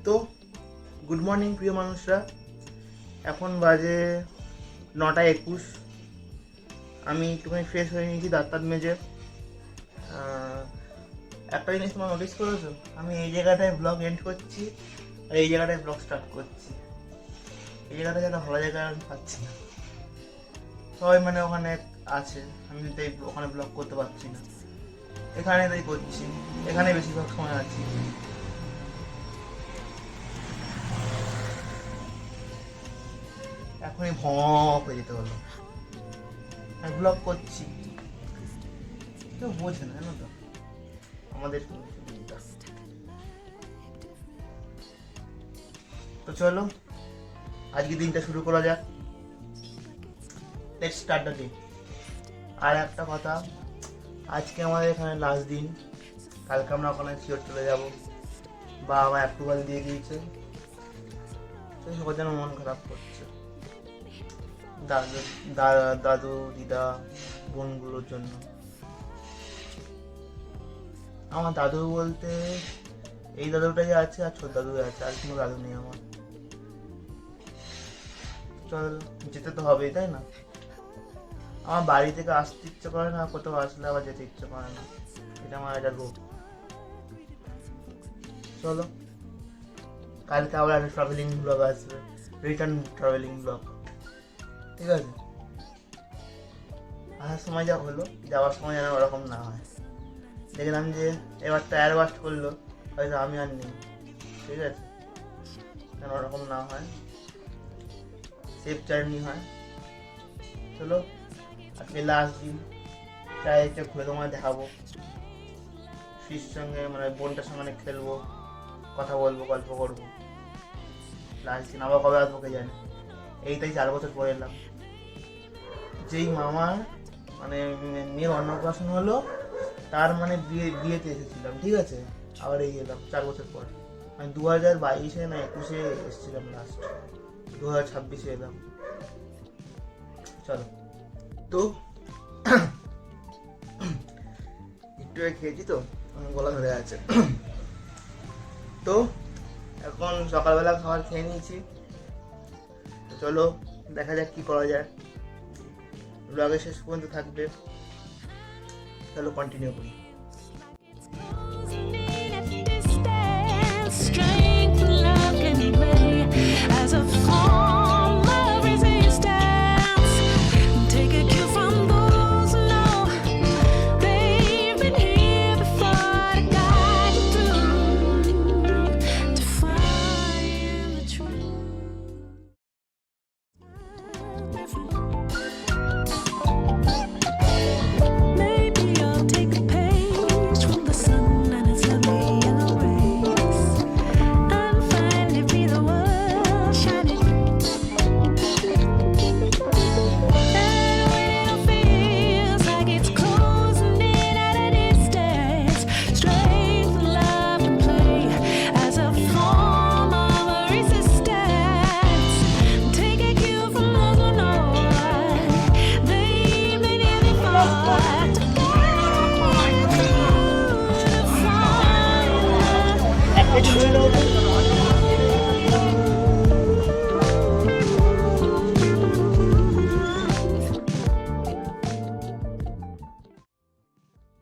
তো good morning প্রিয় মানুষরা, এখন বাজে 9:21। আমি একটুখানি ফ্রেশ হয়ে নিয়েছি, দাঁত মেজে। একটা জিনিস তোমার নোটিস করেছো, আমি এই জায়গাটায় ব্লগ এন্ড করছি আর এই জায়গাটায় ব্লগ স্টার্ট করছি। এই জায়গাটা যেন ভালো জায়গা আমি পাচ্ছি না, সবাই মানে ওখানে আছে, আমি তাই ওখানে ব্লগ করতে পারছি না। এখানে তাই করছি, এখানে বেশিরভাগ সময় আছি। এখনই হয়ে যেতে হলো, আমি ব্লগ করছি, কেউ বোঝে না জানো তো আমাদের। তো চলো আজকে দিনটা শুরু করা যাক। Let's start the day. আর একটা কথা, আজকে আমাদের এখানে লাস্ট দিন, কালকে আমরা ওখানে শিওর চলে যাব। বা আমার অ্যাপ্রুভাল দিয়ে দিয়েছে, তো সবার যেন মন খারাপ করছে, দাদু দিদা বোনগুলোর জন্য। আমার দাদু বলতে এই দাদুটাই আছে আর ছোট দাদু আছে, আর কোনো দাদু নেই আমার। চল যেতে তো হবেই, তাই না? আমার বাড়ি থেকে আসতে ইচ্ছে করে না, কোথাও আসলে আবার যেতে ইচ্ছে করে না, এটা আমার একটা রোগ। চলো কালকে আবার একটা ট্রাভেলিং ব্লগ আসবে, রিটার্ন ট্রাভেলিং ব্লগ, ঠিক আছে? আসার সময় যা হলো, যাওয়ার সময় যেন ওরকম না হয়। দেখলাম যে এবার টায়ার বাস্ট করলো, হয়তো আমি আর নেই, ঠিক আছে? যেন ওরকম না হয়, সেফ জার্নি হয়। চলো আজকে লাস্ট দিন, চাই একটা ঘুরে তোমায় দেখাবো, ফির সঙ্গে মানে বোনটার সঙ্গে খেলবো, কথা বলবো, গল্প করবো। লাস্ট দিন আবার কবে আসবো কে জানে। এই তাই 4 বছর পরে এলাম, যেই মামার মানে মেয়ের অন্নপ্রাশন হলো তার মানে বিয়েতে এসেছিলাম, ঠিক আছে? আবার এই এলাম 4 বছর পর, মানে 2022 না 21 এসেছিলাম লাস্ট, 2026 এলাম। চলো তো একটু খেয়েছি তো গলা ধরে আছে। তো এখন সকালবেলা খাবার খেয়ে নিয়েছি, চলো দেখা যাক কি করা যায়। ব্লগের শেষ পর্যন্ত থাকবে, চলো কন্টিনিউ করি।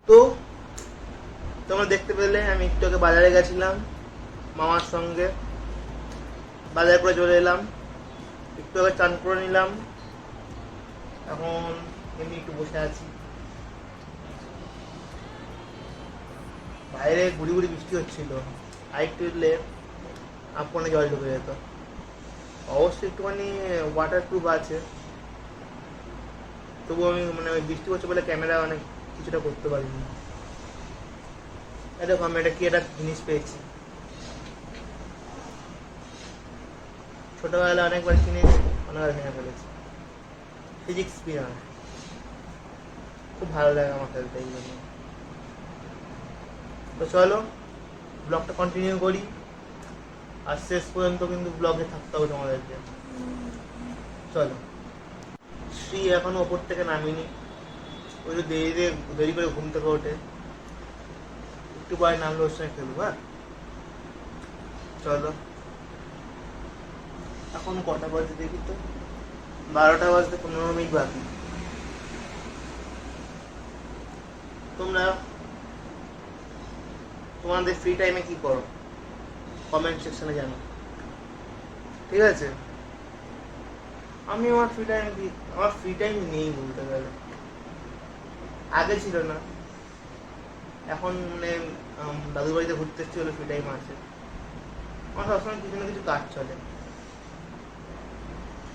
তো তোমরা দেখতে পেলে আমি একটু আগে বাজারে গেছিলাম মামার সঙ্গে, বাজার করে চলে এলাম, একটু আগে চান করে নিলাম, এখন এমনি একটু বসে আছি। বাইরে গুড়ি গুড়ি বৃষ্টি হচ্ছিল, আর একটু এলে আপনে জল ঢুকে যেত। অবশ্যই একটুখানি ওয়াটার প্রুফ আছে, তবু আমি মানে ওই বৃষ্টি হচ্ছে বলে ক্যামেরা অনেক কিছুটা করতে পারিনি। দেখো আমি এটা কি একটা জিনিস পেয়েছি, ছোটবেলা অনেকবার কিনেছি, অনেকবার ভেঙে ফেলেছি। ফিজিক্স স্পিনার, খুব ভালো লাগে আমার খেলতে এই জন্য। তো চলো ব্লগটা কন্টিনিউ করি, আর শেষ পর্যন্ত কিন্তু ব্লগে থাকতে হবে তোমাদেরকে। চলো, শ্রী এখনো ওপর থেকে নামিনি, ওই যে দেরি করে ঘুম থেকে ওঠে, একটু পরে নামলে ওর সঙ্গে খেলবো। হ্যাঁ চলো। এখন কটা বাজে দেখি তো, 12টা বাজতে 15 মিনিট বাকি। তোমরা তোমাদের ফ্রি টাইমে কি করো কমেন্ট সেকশনে জানো, ঠিক আছে? আমি আমার ফ্রি টাইম কি, আমার ফ্রি টাইম নেই বলতে গেলে, আগে ছিল না, এখন মানে দাদুর বাড়িতে ঘুরতে এসেছি বলে ফ্রি টাইম আছে। আমার সবসময় কিছু না কিছু কাজ চলে।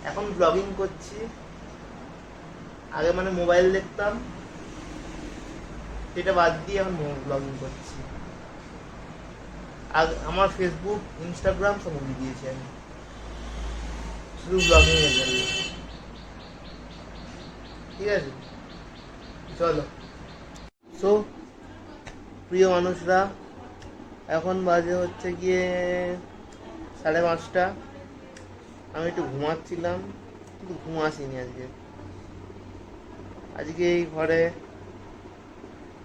এখন ব্লগিং করছি, আগে মানে মোবাইল দেখতাম, সেটা বাদ দিয়ে এখন ব্লগিং করছি। আর আমার ফেসবুক ইনস্টাগ্রাম সব উঠিয়ে দিয়েছি আমি, শুধু ব্লগিং এর জন্য, ঠিক আছে? চলো, সো প্রিয় মানুষরা, এখন বাজে হচ্ছে গিয়ে 5:30। আমি একটু ঘুমাচ্ছিলাম, কিন্তু ঘুম আসেনি আজকে এই ঘরে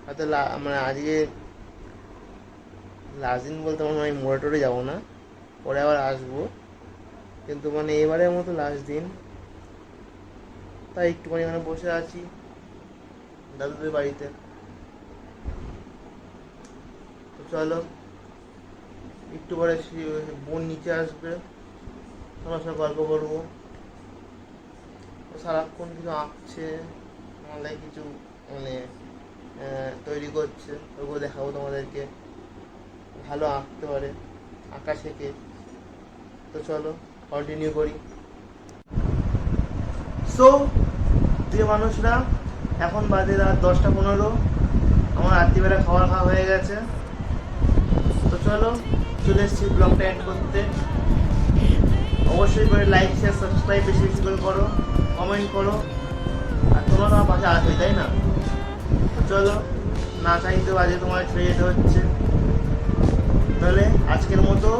হয়তো মানে আজকে লাস্ট দিন বলতে আমার আমি মোড়ে যাবো না, পরে আবার আসবো, কিন্তু মানে এবারের মতো লাস্ট দিন, তাই একটুখানি মানে বসে আছি দাদুদের বাড়িতে। তো চলো, একটু পরে বোন নিচে আসবে, তোমার সঙ্গে গল্প করবো। সারাক্ষণ কিছু আঁকছে, অনলাইন কিছু মানে তৈরি করছে, ওগুলো দেখাবো তোমাদেরকে। ভালো আঁকতে পারে, আঁকা শেখে। তো চলো কন্টিনিউ করি। সো প্রিয় মানুষরা, এখন বাজে রাত 10টা 15। আমার রাত্রিবেলা খাওয়া হয়ে গেছে। তো চলো, চলে এসেছি ব্লগটা এন্ড করতে। অবশ্যই করে লাইক শেয়ার সাবস্ক্রাইব বেশি বেশি করে করো, কমেন্ট করো, আর তোমরা আমার পাশে আসবে, তাই না? তো চলো, না চাইতে বাজে তোমার ছেড়ে যেতে হচ্ছে, তাহলে আজকের মতো